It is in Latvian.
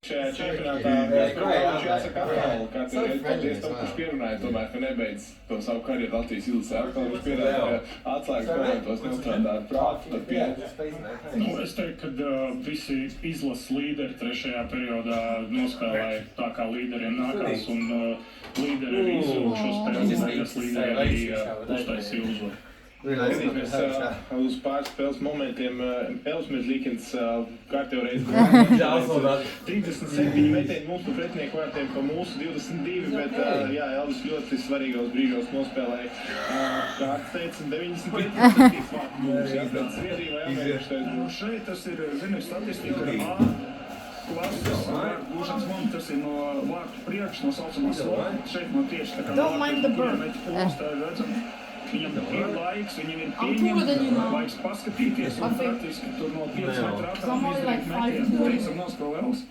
Šajā čempionātā mēs protams jāsaka atkal, katru reizi paldies tam, kurš pierunāja tomēr, ka nebeidz to savu karjeru Latvijas izlasē. Atkal viņš pierunāja, ka atslēgas momentos nestrādā ar prātu, tad pierunāja. Es teiktu, ka visi izlases līderi trešajā periodā nospēlēja tā, kā līderiem nākās, un līderi arī izsūta šo spēli, beigās līderi arī uztaisīja uzvaru. Skatīsimies uz pāris spēles momentiem. Elsmers Līkins kārtējo reizi 37 metieni mūsu pretinieku vārtiem pa mūsu 22, bet jā, Elvis ļoti svarīgos brīžos nospēlēja. Kā teica, 95% vārtu mums jāpēc Zviedriju vai Ameriku. Šeit tas ir, zini, statistika A klases vārtu gūšanas momenti, tas ir no vārtu priekš, no saucamās lokas. Šeit no tieši tā kā vārtu, kuriem meķi pols, tā ir redzami. Viņam ir laiks, viņam ir pieņemt, laiks paskatīties, un praktiski tur no 5 metru ātrāk izdarīt metienu. Teicam, nospēlēls.